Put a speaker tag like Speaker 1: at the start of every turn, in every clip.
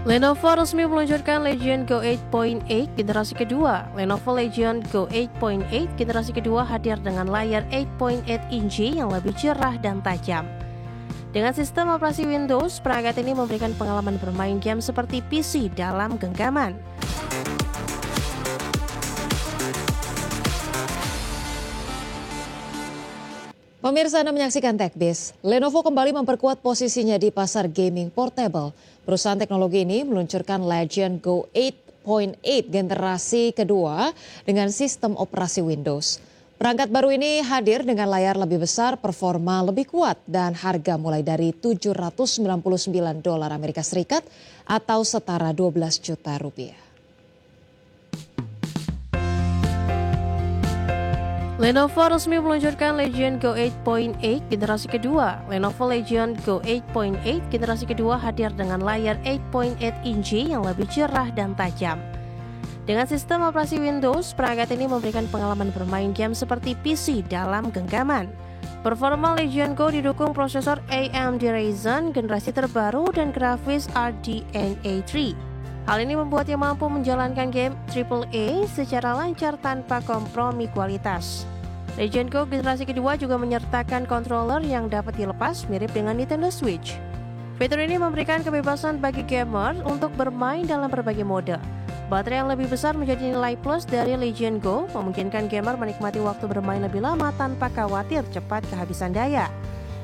Speaker 1: Lenovo resmi meluncurkan Legion Go 8.8 generasi kedua. Lenovo Legion Go 8.8 generasi kedua hadir dengan layar 8.8 inci yang lebih cerah dan tajam. Dengan sistem operasi Windows, perangkat ini memberikan pengalaman bermain game seperti PC dalam genggaman.
Speaker 2: Pemirsa, Anda menyaksikan TechBiz. Lenovo kembali memperkuat posisinya di pasar gaming portable. Perusahaan teknologi ini meluncurkan Legion Go 8.8 generasi kedua dengan sistem operasi Windows. Perangkat baru ini hadir dengan layar lebih besar, performa lebih kuat, dan harga mulai dari $799 Amerika Serikat atau setara 12 juta rupiah.
Speaker 1: Lenovo resmi meluncurkan Legion Go 8.8 generasi kedua. Lenovo Legion Go 8.8 generasi kedua hadir dengan layar 8.8 inci yang lebih cerah dan tajam. Dengan sistem operasi Windows, perangkat ini memberikan pengalaman bermain game seperti PC dalam genggaman. Performa Legion Go didukung prosesor AMD Ryzen generasi terbaru dan grafis RDNA 3. Hal ini membuatnya mampu menjalankan game AAA secara lancar tanpa kompromi kualitas. Legion Go generasi kedua juga menyertakan controller yang dapat dilepas mirip dengan Nintendo Switch. Fitur ini memberikan kebebasan bagi gamer untuk bermain dalam berbagai mode. Baterai yang lebih besar menjadi nilai plus dari Legion Go, memungkinkan gamer menikmati waktu bermain lebih lama tanpa khawatir cepat kehabisan daya.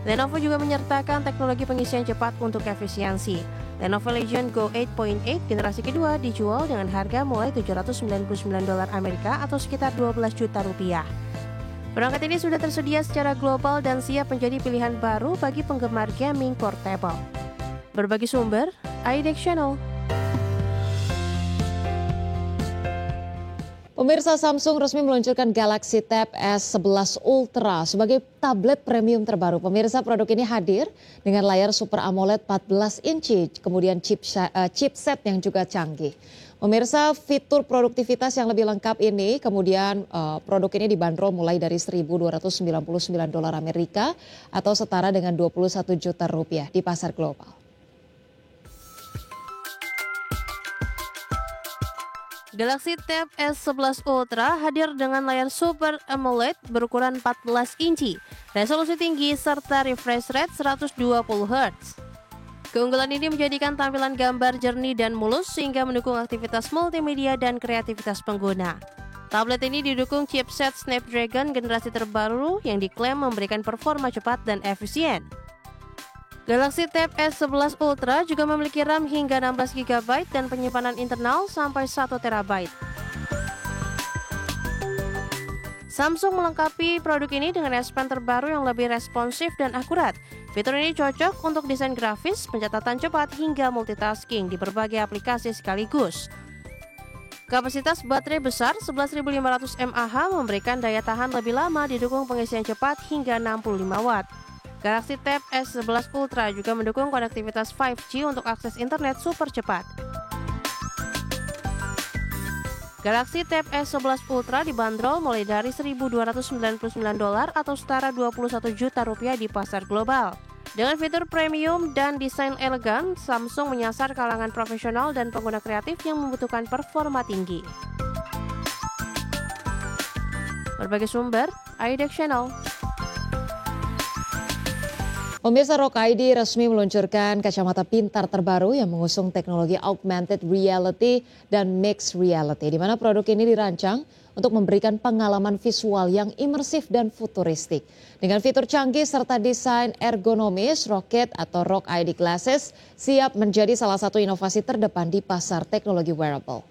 Speaker 1: Lenovo juga menyertakan teknologi pengisian cepat untuk efisiensi. Lenovo Legion Go 8.8 generasi kedua dijual dengan harga mulai $799 Amerika atau sekitar 12 juta rupiah. Perangkat ini sudah tersedia secara global dan siap menjadi pilihan baru bagi penggemar gaming portable. Berbagi sumber, iDeck Channel.
Speaker 2: Pemirsa, Samsung resmi meluncurkan Galaxy Tab S11 Ultra sebagai tablet premium terbaru. Pemirsa, produk ini hadir dengan layar Super AMOLED 14 inci, kemudian chipset yang juga canggih. Pemirsa, fitur produktivitas yang lebih lengkap ini, kemudian produk ini dibanderol mulai dari $1.299 Amerika atau setara dengan 21 juta rupiah di pasar global.
Speaker 1: Galaxy Tab S11 Ultra hadir dengan layar Super AMOLED berukuran 14 inci, resolusi tinggi, serta refresh rate 120 Hz. Keunggulan ini menjadikan tampilan gambar jernih dan mulus sehingga mendukung aktivitas multimedia dan kreativitas pengguna. Tablet ini didukung chipset Snapdragon generasi terbaru yang diklaim memberikan performa cepat dan efisien. Galaxy Tab S11 Ultra juga memiliki RAM hingga 16 GB dan penyimpanan internal sampai 1 TB. Samsung melengkapi produk ini dengan S Pen terbaru yang lebih responsif dan akurat. Fitur ini cocok untuk desain grafis, pencatatan cepat, hingga multitasking di berbagai aplikasi sekaligus. Kapasitas baterai besar 11.500 mAh memberikan daya tahan lebih lama, didukung pengisian cepat hingga 65 Watt. Galaxy Tab S11 Ultra juga mendukung konektivitas 5G untuk akses internet super cepat. Galaxy Tab S11 Ultra dibanderol mulai dari $1.299 atau setara 21 juta rupiah di pasar global. Dengan fitur premium dan desain elegan, Samsung menyasar kalangan profesional dan pengguna kreatif yang membutuhkan performa tinggi. Berbagai sumber, iDeck Channel.
Speaker 2: Pemirsa, ROG ID resmi meluncurkan kacamata pintar terbaru yang mengusung teknologi augmented reality dan mixed reality, di mana produk ini dirancang untuk memberikan pengalaman visual yang imersif dan futuristik. Dengan fitur canggih serta desain ergonomis, ROG ID Glasses siap menjadi salah satu inovasi terdepan di pasar teknologi wearable.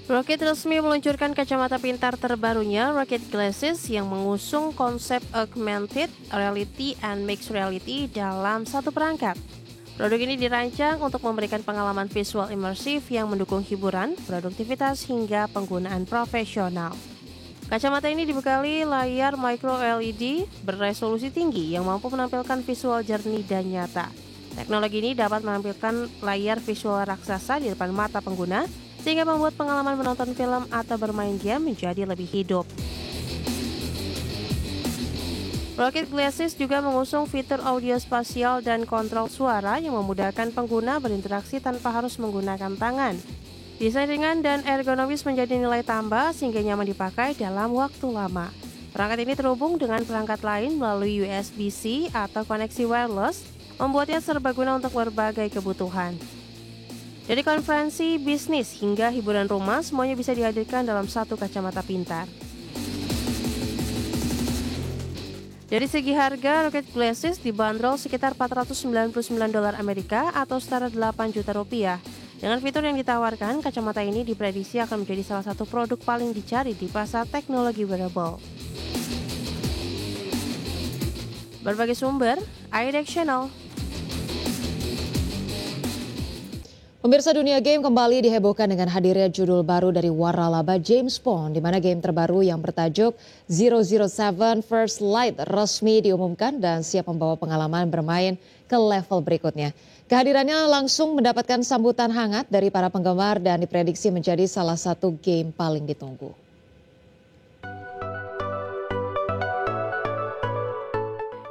Speaker 1: Rocket resmi meluncurkan kacamata pintar terbarunya, Rocket Glasses, yang mengusung konsep augmented reality and mixed reality dalam satu perangkat. Produk ini dirancang untuk memberikan pengalaman visual imersif yang mendukung hiburan, produktivitas, hingga penggunaan profesional. Kacamata ini dibekali layar micro LED beresolusi tinggi yang mampu menampilkan visual jernih dan nyata. Teknologi ini dapat menampilkan layar visual raksasa di depan mata pengguna, sehingga membuat pengalaman menonton film atau bermain game menjadi lebih hidup. Rocket Glasses juga mengusung fitur audio spasial dan kontrol suara yang memudahkan pengguna berinteraksi tanpa harus menggunakan tangan. Desain ringan dan ergonomis menjadi nilai tambah sehingga nyaman dipakai dalam waktu lama. Perangkat ini terhubung dengan perangkat lain melalui USB-C atau koneksi wireless, membuatnya serbaguna untuk berbagai kebutuhan. Dari konferensi bisnis hingga hiburan rumah, semuanya bisa dihadirkan dalam satu kacamata pintar. Dari segi harga, Rocket Glasses dibanderol sekitar $499 Amerika atau setara 8 juta rupiah. Dengan fitur yang ditawarkan, kacamata ini diprediksi akan menjadi salah satu produk paling dicari di pasar teknologi wearable. Berbagai sumber, iDeck.
Speaker 2: Pemirsa, dunia game kembali dihebohkan dengan hadirnya judul baru dari waralaba James Bond, di mana game terbaru yang bertajuk 007 First Light resmi diumumkan dan siap membawa pengalaman bermain ke level berikutnya. Kehadirannya langsung mendapatkan sambutan hangat dari para penggemar dan diprediksi menjadi salah satu game paling ditunggu.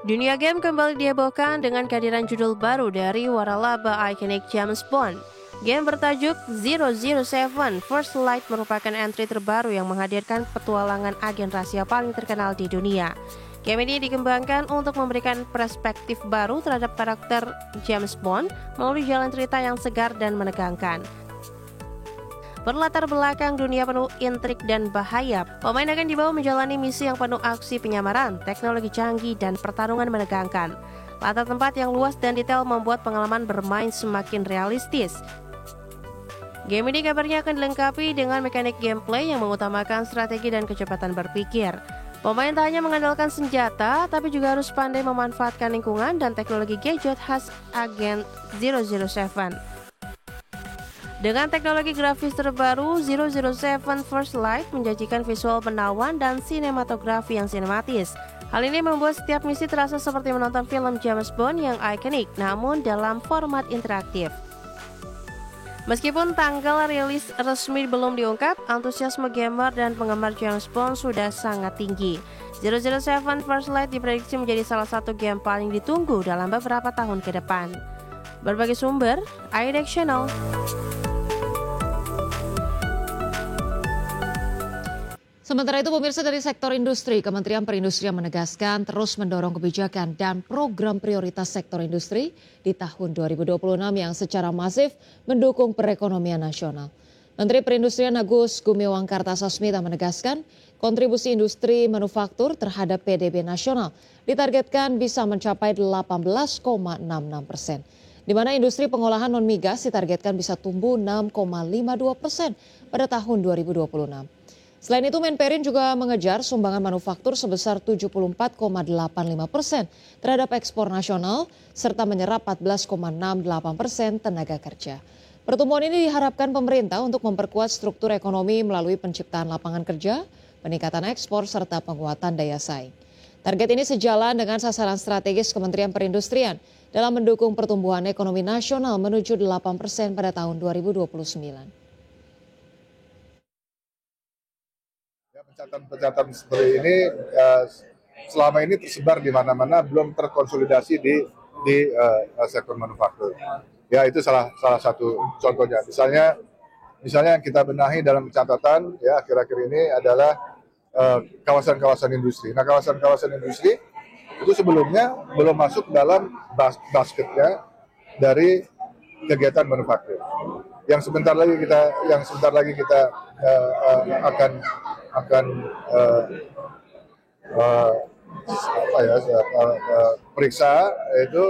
Speaker 1: Dunia game kembali dihebohkan dengan kehadiran judul baru dari waralaba ikonik James Bond. Game bertajuk 007 First Light merupakan entry terbaru yang menghadirkan petualangan agen rahasia paling terkenal di dunia. Game ini dikembangkan untuk memberikan perspektif baru terhadap karakter James Bond melalui jalan cerita yang segar dan menegangkan. Berlatar belakang dunia penuh intrik dan bahaya, pemain akan dibawa menjalani misi yang penuh aksi penyamaran, teknologi canggih, dan pertarungan menegangkan. Latar tempat yang luas dan detail membuat pengalaman bermain semakin realistis. Game ini kabarnya akan dilengkapi dengan mekanik gameplay yang mengutamakan strategi dan kecepatan berpikir. Pemain tak hanya mengandalkan senjata, tapi juga harus pandai memanfaatkan lingkungan dan teknologi gadget khas agen 007. Dengan teknologi grafis terbaru, 007 First Light menjanjikan visual menawan dan sinematografi yang sinematis. Hal ini membuat setiap misi terasa seperti menonton film James Bond yang ikonik, namun dalam format interaktif. Meskipun tanggal rilis resmi belum diungkap, antusiasme gamer dan penggemar James Bond sudah sangat tinggi. 007 First Light diprediksi menjadi salah satu game paling ditunggu dalam beberapa tahun ke depan. Berbagai sumber, iDeck.
Speaker 2: Sementara itu, pemirsa, dari sektor industri, Kementerian Perindustrian menegaskan terus mendorong kebijakan dan program prioritas sektor industri di tahun 2026 yang secara masif mendukung perekonomian nasional. Menteri Perindustrian Agus Gumiwang Kartasasmita menegaskan kontribusi industri manufaktur terhadap PDB nasional ditargetkan bisa mencapai 18,66%, di mana industri pengolahan non-migas ditargetkan bisa tumbuh 6,52% pada tahun 2026. Selain itu, Menperin juga mengejar sumbangan manufaktur sebesar 74,85% terhadap ekspor nasional serta menyerap 14,68% tenaga kerja. Pertumbuhan ini diharapkan pemerintah untuk memperkuat struktur ekonomi melalui penciptaan lapangan kerja, peningkatan ekspor serta penguatan daya saing. Target ini sejalan dengan sasaran strategis Kementerian Perindustrian dalam mendukung pertumbuhan ekonomi nasional menuju 8% pada tahun 2029.
Speaker 3: Pencatatan seperti ini selama ini tersebar di mana-mana, belum terkonsolidasi di sektor manufaktur. Ya, itu salah satu contohnya. Misalnya yang kita benahi dalam pencatatan ya akhir-akhir ini adalah kawasan-kawasan industri. Nah, kawasan-kawasan industri itu sebelumnya belum masuk dalam basketnya dari kegiatan manufaktur. Yang sebentar lagi kita akan periksa, yaitu